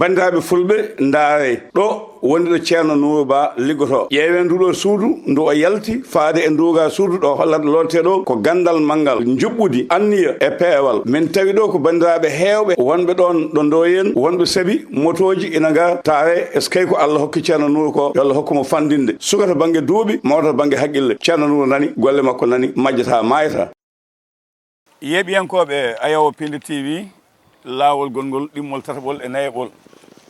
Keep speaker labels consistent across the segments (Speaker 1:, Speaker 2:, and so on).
Speaker 1: bandiraɓe fulɓe ndaare ɗo wonde ɗo ceerno Nouro Ba liggoto ƴeewen nduɗo suudu ndu o yalti faade e nduga suudu ɗo hollata lonteɗo ko gandal manggal juɓɓudi anniya e peewal min tawi ɗo ko bandiraɓe heewɓe wonɓe ɗon ɗo Ndoyen wonɓe saabi motoji ina ga taare est ce que ko Allah hokki ceerno Nouro ko yo Allah hokkumo fandinde suka to banggue duuɓi mawta to banggue haqqille ceerno Nouro nani golle makko nani majjata mayata. Yeeɓiyankoɓe Ayawo Pinde TV laawol gongol ɗimmol tataɓol e nayaɓol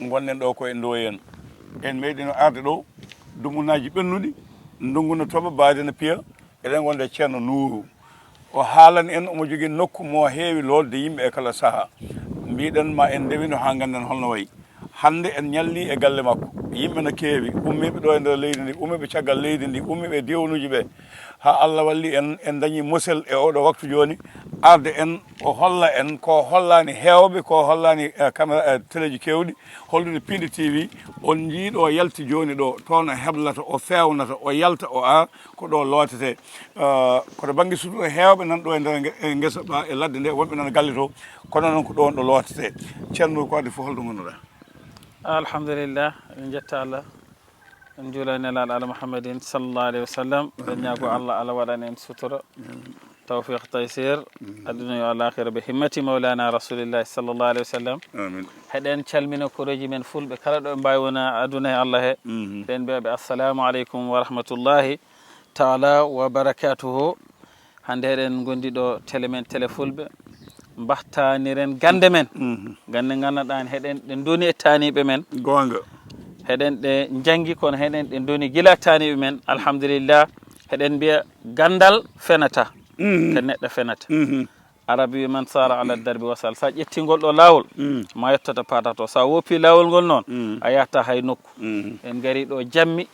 Speaker 1: gonnen ɗo koye Ndoyen en meeɗino arde ɗo dumunaji ɓennuɗi ndungu no toɓa baade no piya eɗen gonde ceerno Nouro o haalani en omo jogui nokku mo heewi lolde yimɓe e kala saaha mbiɗen ma en ndewino ha ganden holno wayi hande en ñalli e galle makko yimɓe no keewi ummiɓe ɗo e nder leydi ndi ummiɓe caggal leydi ndi ummiɓe e diwanuji ɓe ha Allah walli en dañi musel e oɗo waktu joni arde en o holla en ko hollani hewɓe ko hollani caméra téléji kewɗi hollude Pinde TV on jiiɗo o yalti joni ɗo toon o heblata o fewnata o yalta o ara ko ɗo lootete koto banggue suudu hewɓe nan ɗo e nder guesa ba e ladde nde wonɓe nan galle to kono noon ko ɗon ɗo lootete ceerno ko wadde fof holɗo gonnoɗa?
Speaker 2: alhamdulillah en jetta Allah en juulani nelaɗo Allah Muhammadin sallallahu alayhi wa sallam en ñaago Allah waɗani en sutura tawfiq taysir aduna yo alakhira be himmati mawlana rasulillahi sallallahu alayhi wa sallam
Speaker 1: amin
Speaker 2: heɗen calmina koreji men fulɓe kala ɗo mbawi wona aduna e Allah he ɗen mbiyaɓe assalamu aleykum wa rahmatullahi taala wa barakatuhu hande eɗen gondi ɗo télé men télé fulɓe mbahtaniren gande men gande ganduɗa heɗen ɗe doni e taniɓe men
Speaker 1: gonga
Speaker 2: heɗen ɗe janggi kono heɗen ɗe doni gila taniɓe men alhamdulillah heɗen mbiya gandal fenata ko neɗɗo fenata arabi man sara ala darbi wasal sa ƴettingol ɗo lawol ma yettata patato sa woppi lawol ngol noon a yahata hay nokku en gari ɗo jammi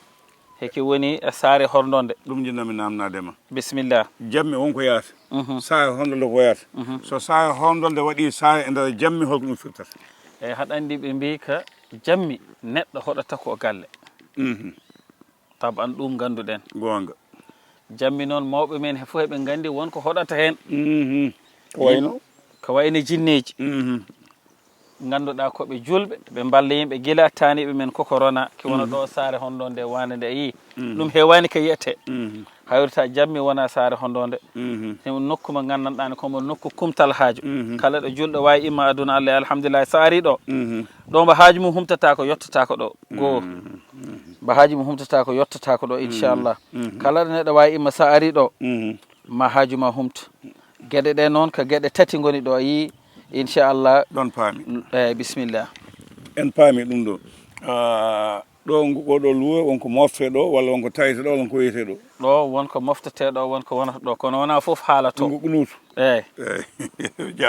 Speaker 2: heki woni e saare horndonde
Speaker 1: ɗum jinnami namnadema
Speaker 2: bisimillah
Speaker 1: jammi wonko yaata saare horndonde ko yata so saare horndonde waɗi saare e nder jammi holko ɗum firtata
Speaker 2: eyyi haɗa andi ɓe mbi ka jammi neɗɗo hoɗata ko galle taban ɗum ganduɗen
Speaker 1: gonga
Speaker 2: jammi noon mawɓe men fof heɓe gandi wonko hoɗata hen ko wayno jinneji ganduɗa koɓe julɓe ɓe balla yimɓe guila taniɓe men koko rona ki wona ɗo saare hondonde wande nde yi ɗum hewani ko yiyete hayrita jammi wona saare hondonde nokku mo gandanɗani komo nokku kumtal haaju kala ɗo julɗo wawi imma aduna Allah alhamdulillah sa ari ɗo ɗo mbo haaju mum humtata ko yettata ko ɗo goho mbo haaju mum humtata ko yettata ko ɗo inchallah kala ɗo neɗɗo wawi imma sa ari ɗo ma haaju ma humta gueɗe ɗe noon ko gueɗe tati goni ɗo yi inchallah
Speaker 1: ɗon paami
Speaker 2: eyyi bisimillah
Speaker 1: en paami ɗum ɗo ɗo oɗo luwa wonko mofte ɗo walla wonko tawete ɗo wonko wiyete ɗo
Speaker 2: ɗo wonko moftete ɗo wonko wonata ɗo kono wona foof haalato
Speaker 1: ɗum ɓunutu
Speaker 2: eyyi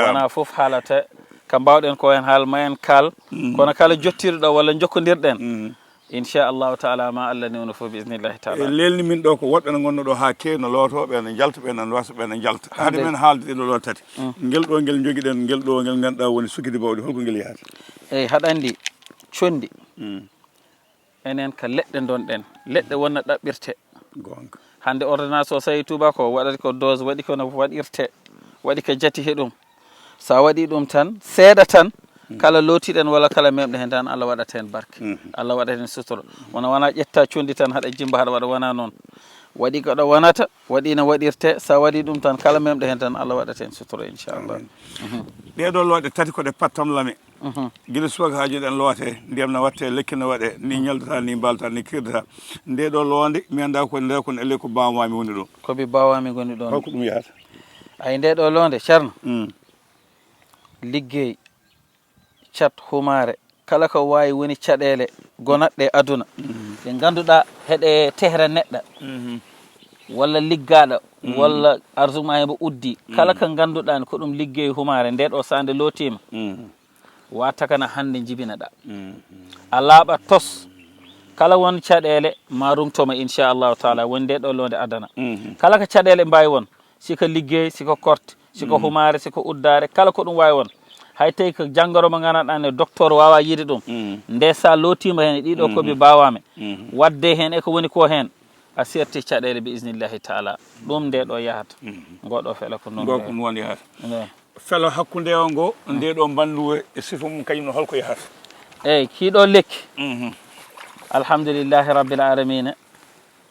Speaker 2: wona foof haalata ko mbawɗen ko hen haal ma en kaal kono kala jottirɗo ɗo walla jokkodirɗen inchallahu taala ma Allah newno fof bisimillahi taala
Speaker 1: lelni min ɗo ko woɗɓe ne gonno ɗo ha kewi no lootoɓe ne jalta ɓe ne wasa ɓe ne jalta haade men haalde ɗeɗo ɗo tati guel ɗo guel joguiɗen guel ɗo guel ganduɗa woni sukkidi bawɗi holko guel yahata
Speaker 2: eyyi haɗa andi condi enen ko leɗɗe donɗen leɗɗe wonna ɗaɓɓirte
Speaker 1: gonga
Speaker 2: hande ordonnance o sayi tuba ko waɗata ko dose waɗi kono waɗirte waɗi ko jati he ɗum sa waɗi ɗum tan seeɗa tan kala lootiɗen walla kala memɗe hen tan Allah waɗata hen barke Allah waɗata hen sutoro wona ƴetta condi tan haɗa jimba haɗa waɗa wona noon waɗi koɗo wonata waɗi no waɗirte sa waɗi ɗum tan kala memɗe hen tan Allah waɗata hen sutoro inchallah
Speaker 1: ɗeɗo looɗe tati koɗe pattam lame guila subaka haaji ɗen loote ndiyam no watte lekki no waɗe ni ñaldata ni mbalata ni kirdata nde ɗo loonde mi anda ko nde kono elle ko bawami woni ɗo
Speaker 2: komi bawami goni ɗon
Speaker 1: holko ɗum yahata
Speaker 2: ay nde ɗo loonde ceerno liggey cat humare kala ko wawi woni caɗele gonatɗe aduna ɗe ganduɗa heɗe tehra neɗɗo walla liggaɗo walla arsuma hemo uddi kala ko ganduɗa ko ɗum liggey humare nde ɗo sande lootima watakana hande jibinaɗa a laaɓa tos kala won caɗele ma rumtoma inchallahu taala woni nde ɗo londe adana kala ko caɗele mbawi won siko liggey siko korte siko humare siko uddare kala ko ɗum wawi won hay tawi ko janggoro mo gandanɗa ne docteur wawa yiide ɗum nde sa lootima hen ɗiɗo koɓe bawame wadde hen eko woni ko hen a serti caɗele bi isnillahi taala ɗum nde ɗo yahata goɗo fela ko noon
Speaker 1: goko ɗum won yahata felo hakkude o ngo nde ɗo bandu e sifa mum kañum no holko yahata
Speaker 2: eyyi kiiɗo lekki alhamdulillahi rabbil alamina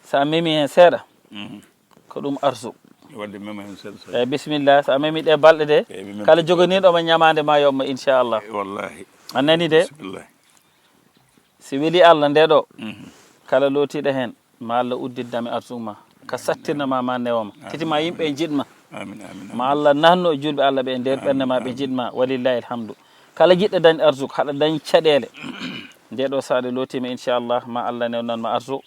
Speaker 2: sa memi hen seeɗa ko ɗum arsu
Speaker 1: wadde mema hen seeɗa
Speaker 2: eyyi bisimilla sa memi ɗe balɗe ɗe kala joganiɗoma ñamade ma yomma inchallah
Speaker 1: wallahi
Speaker 2: a nani de
Speaker 1: bismillah
Speaker 2: si weeli Allah nde ɗo kala lootiɗo hen ma Allah uddiddami arsu ma ka sattirnama ma newoma titima yimɓe jiɗma
Speaker 1: amin amin
Speaker 2: ma Allah nanno e julɓe Allah ɓe e nder ɓerde ma ɓe jiɗma walillahi alhamdu kala jiɗɗo dañ arsu haɗa dañ caɗele nde ɗo saɗa lootima inchallah ma Allah newnanma arsu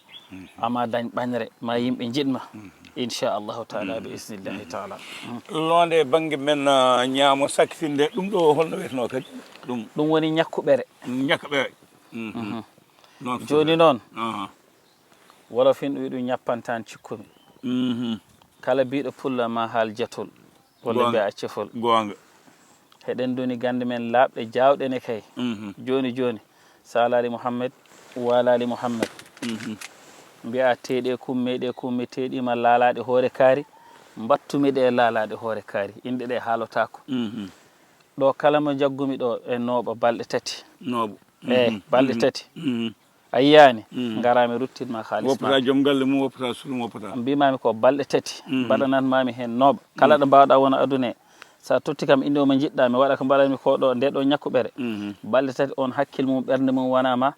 Speaker 2: ama dañ ɓañre ma yimɓe jiɗma inchallahu taala bi isnillahi taala
Speaker 1: londe banggue men ñaamo sakkitinde ɗum ɗo holno wiyeteno kadi
Speaker 2: ɗum woni ñakkuɓere
Speaker 1: ñakkaɓere
Speaker 2: joni noon wolof en wi ɗum ñappantan cikkumi kala biɗo pulla ma haal jatol walla mbiya accefol
Speaker 1: gonga
Speaker 2: heɗen doni gande men laaɓɗe jawɗene kay joni joni salali mouhammed walali mouhammed mbiya teeɗe kummi teeɗima laalaɗe hoore kaari battumiɗe e laalaɗe hoore kaari inɗe ɗe haalotako ɗo kala mo jaggumi ɗo e nooɓa balɗe tati eyyi balɗe tati a yiyani garami ruttinma haalisma
Speaker 1: woppata joom galle mum woppata surum woppata
Speaker 2: mbimami ko balɗe tati mbaɗananmami hen nooɓa kala ɗo mbawɗa wona aduna e sa totti kam inde oma jiɗɗa mi waɗa ko mbaɗanmi ko ɗo nde ɗo ñakkuɓere balɗe tati on hakkille mum ɓerde mum wonama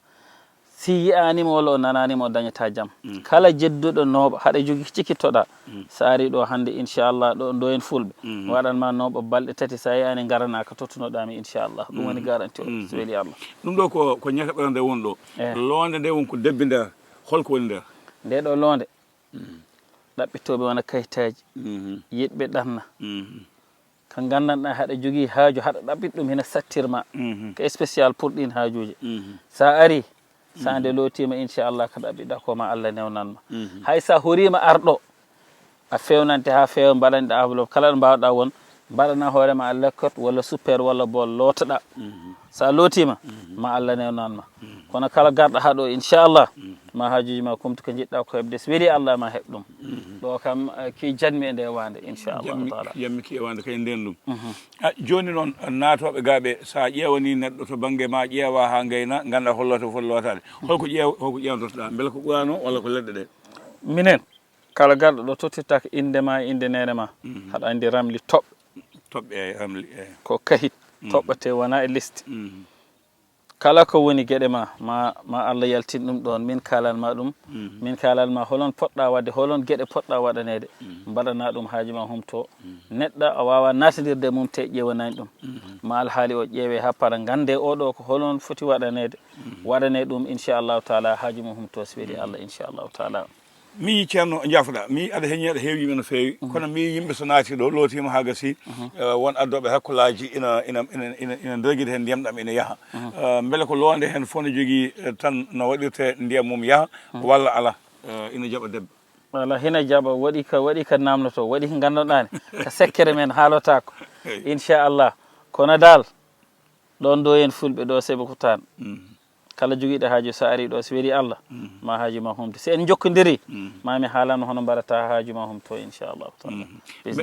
Speaker 2: si yiyanima walla o nananima o dañata jaam kala jedduɗo nooɓa haɗa jogui cikittoɗa sa ari ɗo hande inchallah ɗo ndo en fulɓe waɗanma nooɓa balɗe tati sa yiyani garana ko tottunoɗami inchallah ɗum woni garanti o so weeli Allah
Speaker 1: ɗum ɗo ko ñakaɓere nde woni ɗo londe nde woni ko debbi nder holko woni nder
Speaker 2: nde ɗo londe ɗaɓɓitoɓe wona kayitaji yiɗɓe ɗanna ko gandanɗa haɗa jogui haaju haɗa ɗaɓɓit ɗum hena sattirma ko spécial pour ɗin haajuji sa ari sa nde lootima inchallah ko ɗaɓɓiɗa koma Allah newnanma hay sa horima arɗo a fewnante ha fewa mbaɗanɗe enveloppe kala ɗo mbawɗa won mbaɗana hoorema a lekkot walla super walla bol lootoɗa sa lootima ma Allah newnanma kono kala garɗo haɗo inchallah ma haajuji ma kumti ko jiɗɗa ko heɓde so weeli Allah ma heɓ ɗum ɗo kam ki janmi e nde wande inchallahu taala
Speaker 1: jammi ki e wande kay nden ɗum joni noon naatoɓe gaɓe sa ƴewani neɗɗo to banggue ma ƴeewa ha gayna ganda holloto foti lotade holko ƴewdotoɗa beele ko ɓuurano walla ko leɗɗe ɗe
Speaker 2: minen kala garɗo ɗo tottirta ko indema e inde nene ma haɗa andi ramli
Speaker 1: toɓɓe e ramli
Speaker 2: ko kahit toɓɓete wona e liste kala ko woni gueɗe ma Allah yaltin ɗum ɗon min kalanma ɗum min kalanma holon poɗɗa wadde holon gueɗe poɗɗa waɗanede mbaɗana ɗum haaji ma humto neɗɗo a wawa natadirde mum te ƴewanani ɗum ma alhaali o ƴeewe ha para gande oɗo ko holon foti waɗanede waɗane ɗum inchallahu taala haaji mum humto so weeli Allah inchallahu taala
Speaker 1: mi yi ceerno jaafoɗa mi aɗa heeñi aɗa heewi yimɓe no feewi kono mi yimɓe so naati ɗo lootima ha gasi won addoɓe hakkullaji ina dogide hen ndiyam ɗam ina yaaha beele ko loonde hen fof ne jogui tan no waɗirte ndiyam mum yaaha walla ala ina jaɓa debbe
Speaker 2: wala hina jaɓa waɗi ka namdoto waɗi ko gandanɗani ko sekkere men haalotako inchallah kono dal ɗon ɗo hen fulɓe ɗo seeɓe kutan kala joguiɗo haaju so ari ɗo so weeli Allah ma haaju ma humto si en jokkodiri mami haalano hono mbaɗata haaju ma humto inchallahu taala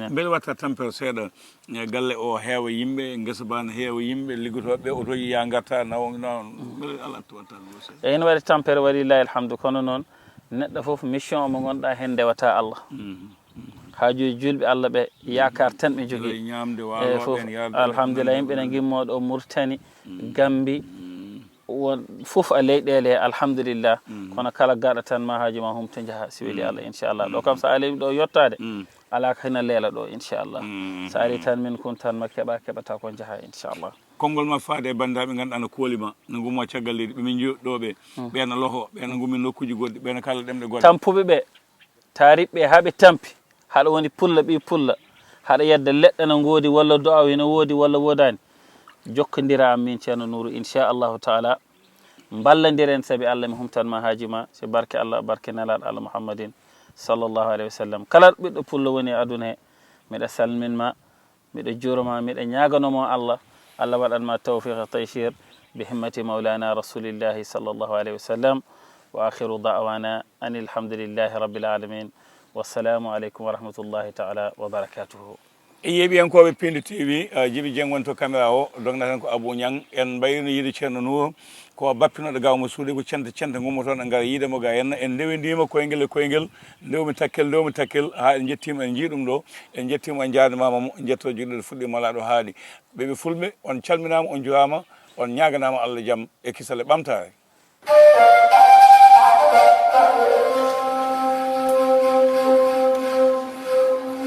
Speaker 1: beele watta tampere seeɗa galle o heewa yimɓe guesa ba ne heewa yimɓe liggotoɓe otoji ya garta nawo beele Allah watta
Speaker 2: eyyi ene waɗi tampere walillahi alhamdu kono noon neɗɗo foof mission omo gonɗa hen ndewata Allah haajuji julɓe Allah ɓe yakar tan ɓe jogui e foof alhamdulillah yimɓe ne gimmoɗo Mauritanie Gambie won fof a leyɗele alhamdulillah kono kala garɗo tan ma haaji ma humto jaaha so weeli Allah inchallah ɗo kam so alimi ɗo yettade ala ko hena leela ɗo inchallah so ari tan min kun tan ma keɓata ko jaaha inchallah
Speaker 1: konngol ma faade e bandiraɓe ganduɗa no koolima no gummo caggal leydi ɓemin jiɗɗo ɓe ɓeena loho ɓeena gummi nokkuji goɗɗi ɓeena kala ɗemɗe goɗɗe
Speaker 2: tampuɓe ɓe taariɓe haaɓe tampi haɗa woni pulla ɓi pulla haɗa yedda leɗɗe no goodi walla do'aw ene woodi walla wodani jokkodira am min ceerno Nourou inchallahu taala ballodiren saabi Allah mi humtanma haaji ma so barke Allah barke nelaɗo Allah Muhammadin sallllahu alayhi wa sallam kala ɓiɗɗo pullo woni e aduna he miɗa salminma miɗa juroma miɗa ñaganoma Allah Allah waɗanma tawfiqa taychir bi himmati mawlana rasulillahi sallllahu alayhi wa sallam wa akhiru da'wana anil hamdulillahi rabbil alamin wassalamu aleykum wa rahmatullahi taala wa barakatuhu
Speaker 1: e yeeɓiyankoɓe Pindi TV Djiby Dieng woni to caméra o dognaten ko Abou Niang en mbayino yiide ceerno Nour ko bappinoɗo gawmo suuɗi ko cente gummotoon e gara yiidemo ga henna en ndewindima koyguel e koyguel ndewmi takkel ha en jettima en jiiɗum ɗo en jettimo en jardimamamo jetto juɗɗo fuɗɗima ala ɗo haali ɓeɓe fulɓe on calminama on jurama on ñaganama Allah jaam e kisale ɓamtare